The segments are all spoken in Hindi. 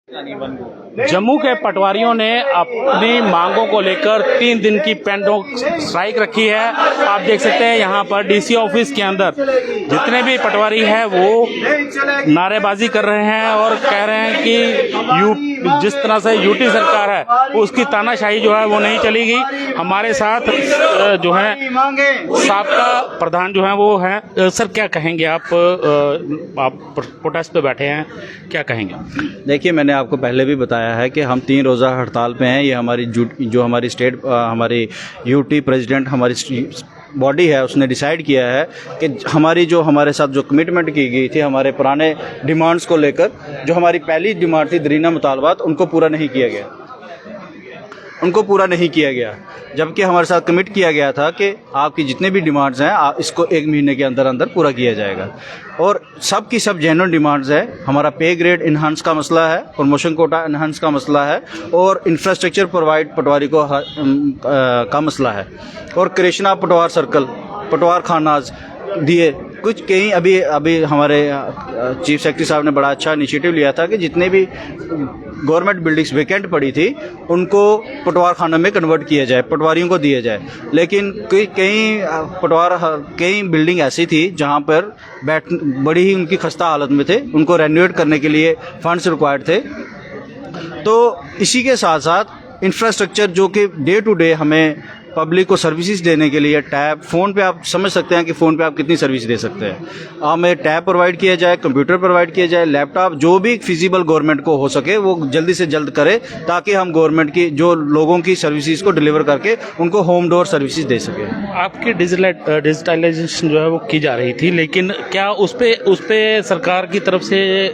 जम्मू के पटवारियों ने अपनी मांगों को लेकर 3 दिन की पेंडो स्ट्राइक रखी है। आप देख सकते हैं यहाँ पर डीसी ऑफिस के अंदर जितने भी पटवारी हैं वो नारेबाजी कर रहे हैं और कह रहे हैं कि जिस तरह से यूटी सरकार है उसकी तानाशाही जो है वो नहीं चलेगी। हमारे साथ जो है साबका प्रधान जो है वो है। सर क्या कहेंगे आप प्रोटेस्ट पे बैठे हैं, क्या कहेंगे? देखिए, मैंने आपको पहले भी बताया है कि हम 3 रोज़ा हड़ताल पे हैं। ये हमारी जो हमारी स्टेट हमारी यूटी प्रेसिडेंट हमारी बॉडी है उसने डिसाइड किया है कि हमारी जो हमारे साथ जो कमिटमेंट की गई थी हमारे पुराने डिमांड्स को लेकर, जो हमारी पहली डिमांड थी दरीना मुतालबात, उनको पूरा नहीं किया गया। जबकि हमारे साथ कमिट किया गया था कि आपकी जितने भी डिमांड्स हैं इसको 1 महीने के अंदर अंदर पूरा किया जाएगा। और सब की सब जेन्युइन डिमांड्स है। हमारा पे ग्रेड इन्हांस का मसला है, प्रमोशन कोटा इन्हांस का मसला है और इंफ्रास्ट्रक्चर प्रोवाइड पटवारी को का मसला है। और कृष्णा पटवार सर्कल, पटवार खानाज दिए कुछ कहीं अभी हमारे चीफ सेक्रेटरी साहब ने बड़ा अच्छा इनिशिएटिव लिया था कि जितने भी गवर्नमेंट बिल्डिंग्स वैकेंट पड़ी थी उनको पटवार खाना में कन्वर्ट किया जाए, पटवारियों को दिया जाए। लेकिन कई बिल्डिंग ऐसी थी जहां पर बड़ी ही उनकी खस्ता हालत में थे, उनको रेनोवेट करने के लिए फंड्स रिक्वायर्ड थे। तो इसी के साथ साथ इंफ्रास्ट्रक्चर जो कि डे टू डे हमें पब्लिक को सर्विसेज देने के लिए टैब, फ़ोन पे आप समझ सकते हैं कि फ़ोन पे आप कितनी सर्विस दे सकते हैं। हमें टैब प्रोवाइड किया जाए, कंप्यूटर प्रोवाइड किया जाए, लैपटॉप, जो भी फिजिबल गवर्नमेंट को हो सके वो जल्दी से जल्द करे ताकि हम गवर्नमेंट की जो लोगों की सर्विसेज को डिलीवर करके उनको होम डोर सर्विसेज दे सकें। आपकी डिजिटलाइजेशन जो है वो की जा रही थी, लेकिन क्या उस पे सरकार की तरफ से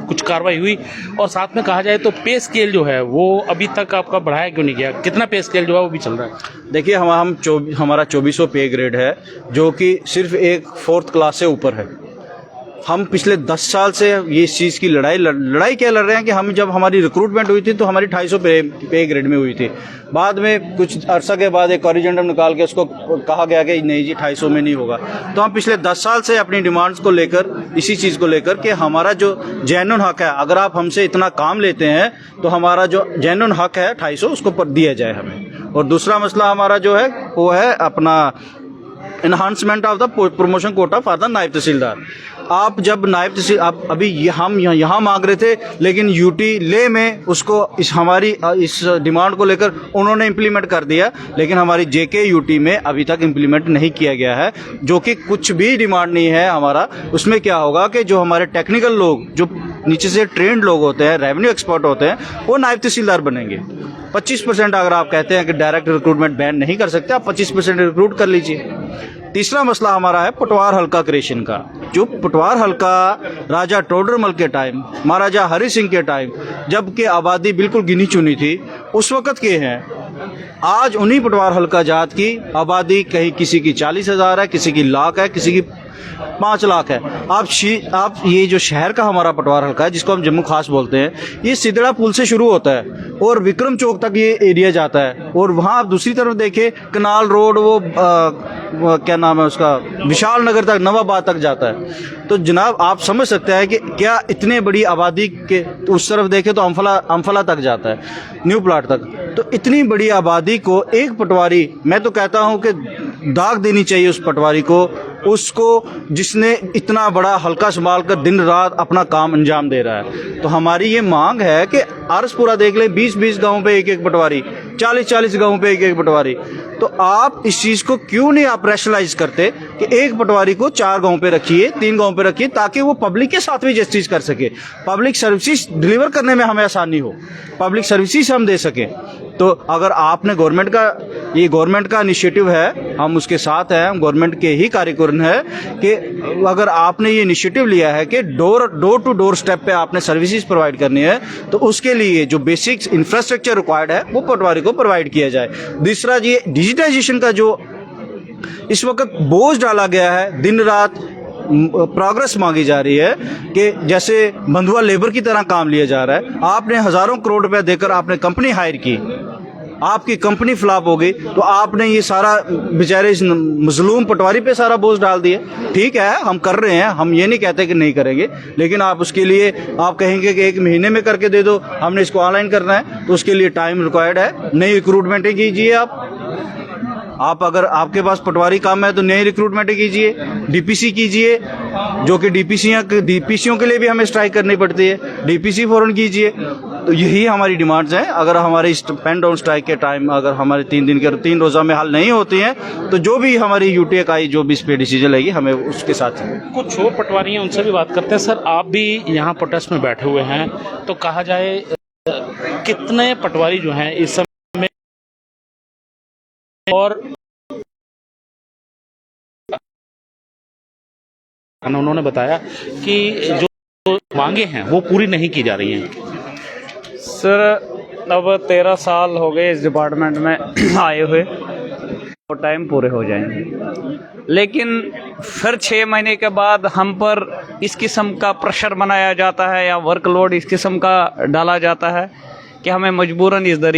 कुछ कार्रवाई हुई? और साथ में कहा जाए तो पे स्केल जो है वो अभी तक आपका बढ़ाया क्यों नहीं गया? कितना पे स्केल जो है वो भी चल रहा है? देखिए, हमारा 2400 पे ग्रेड है जो कि सिर्फ एक 4th क्लास से ऊपर है। हम पिछले 10 साल से ये इस चीज़ की लड़ाई क्या लड़ रहे हैं कि हम जब हमारी रिक्रूटमेंट हुई थी तो हमारी 250 पे ग्रेड में हुई थी। बाद में कुछ अरसा के बाद एक कॉरिजेंडम निकाल के उसको कहा गया कि नहीं जी 250 में नहीं होगा। तो हम पिछले 10 साल से अपनी डिमांड्स को लेकर, इसी चीज़ को लेकर कि हमारा जो जेन्युइन हक है, अगर आप हमसे इतना काम लेते हैं तो हमारा जो जेन्युइन हक है 250 उसको पर दिया जाए हमें। और दूसरा मसला हमारा जो है वो है अपना enhancement of the promotion Kota for the नायब तहसीलदार। आप जब नायब तहसील आप अभी हम यहाँ मांग रहे थे, लेकिन यूटी ले में उसको हमारी इस डिमांड को लेकर उन्होंने इम्प्लीमेंट कर दिया, लेकिन हमारी जेके यूटी में अभी तक इम्प्लीमेंट नहीं किया गया है। जो कि कुछ भी डिमांड नहीं है हमारा। उसमें क्या होगा कि जो हमारे टेक्निकल लोग, जो नीचे से ट्रेंड लोग होते हैं, रेवेन्यू एक्सपर्ट होते हैं, वो नायब तहसीलदार बनेंगे। 25% अगर आप कहते हैं कि डायरेक्ट रिक्रूटमेंट बैन नहीं कर सकते, आप 25% रिक्रूट कर लीजिए। तीसरा मसला हमारा है पटवार हल्का क्रिएशन का। जो पटवार हल्का राजा टोडरमल के टाइम, महाराजा हरि सिंह के टाइम, जबकि आबादी बिल्कुल गिनी चुनी थी, उस वक़्त के हैं। आज उन्हीं पटवार हल्का जात की आबादी कहीं किसी की 40,000 है, किसी की लाख है, किसी की 5 लाख है। आप ये जो शहर का हमारा पटवार हल्का है जिसको हम जम्मू खास बोलते हैं, ये सिदड़ा पुल से शुरू होता है और विक्रम चौक तक ये एरिया जाता है। और वहाँ आप दूसरी तरफ देखें कनाल रोड, वो क्या नाम है उसका, विशाल नगर तक, नवाबाद तक जाता है। तो जनाब आप समझ सकते हैं कि क्या इतने बड़ी आबादी के उस तरफ देखें तो अम्फला तक जाता है, न्यू प्लाट तक। तो इतनी बड़ी आबादी को एक पटवारी, मैं तो कहता हूँ कि दाग देनी चाहिए उस पटवारी को, उसको जिसने इतना बड़ा हल्का संभाल कर दिन रात अपना काम अंजाम दे रहा है। तो हमारी ये मांग है कि आरसपुरा देख ले, 20-20 गाँव पे एक पटवारी, 40-40 गाँव पे एक पटवारी। तो आप इस चीज़ को क्यों नहीं आप रैशनलाइज करते कि एक पटवारी को 4 गाँव पे रखिए, 3 गाँव पे रखिए, ताकि वो पब्लिक के साथ भी जस्टिस कर सके, पब्लिक सर्विसेज डिलीवर करने में हमें आसानी हो, पब्लिक सर्विसेज हम दे सकें। तो अगर आपने गवर्नमेंट का इनिशिएटिव है, हम उसके साथ हैं, हम गवर्नमेंट के ही कार्यकुशल है कि अगर आपने ये इनिशिएटिव लिया है कि डोर टू डोर स्टेप पे आपने सर्विसेज प्रोवाइड करनी है, तो उसके लिए जो बेसिक इंफ्रास्ट्रक्चर रिक्वायर्ड है वो पटवारी को प्रोवाइड किया जाए। दूसरा, ये डिजिटाइजेशन का जो इस वक्त बोझ डाला गया है, दिन रात प्रोग्रेस मांगी जा रही है कि जैसे बंधुआ लेबर की तरह काम लिया जा रहा है। आपने हज़ारों करोड़ रुपए देकर आपने कंपनी हायर की, आपकी कंपनी फ्लॉप हो गई तो आपने ये सारा बेचारे इस मजलूम पटवारी पे सारा बोझ डाल दिया। ठीक है, हम कर रहे हैं, हम ये नहीं कहते कि नहीं करेंगे, लेकिन आप उसके लिए आप कहेंगे कि 1 महीने में करके दे दो, हमने इसको ऑनलाइन करना है, तो उसके लिए टाइम रिक्वायर्ड है। नई रिक्रूटमेंटें कीजिए आप अगर आपके पास पटवारी काम है तो नई रिक्रूटमेंट कीजिए, डीपीसी कीजिए, जो कि डीपीसीओं के लिए भी हमें स्ट्राइक करनी पड़ती है, डीपीसी फौरन कीजिए। तो यही हमारी डिमांड्स हैं। अगर हमारे इस पेन डाउन स्ट्राइक के टाइम अगर हमारे 3 रोज़ा में हल नहीं होती हैं तो जो भी हमारी यूटी इकाई जो भी इस पर डिसीजन लेगी हमें उसके साथ कुछ और पटवारी हैं, उनसे भी बात करते हैं। सर, आप भी यहाँ प्रोटेस्ट में बैठे हुए हैं, तो कहा जाए कितने पटवारी जो हैं इस समय, और उन्होंने बताया कि जो मांगे हैं वो पूरी नहीं की जा रही हैं। सर, अब 13 साल हो गए इस डिपार्टमेंट में आए हुए, और टाइम पूरे हो जाएंगे, लेकिन फिर 6 महीने के बाद हम पर इस किस्म का प्रेशर बनाया जाता है या वर्कलोड इस किस्म का डाला जाता है कि हमें मजबूरन इस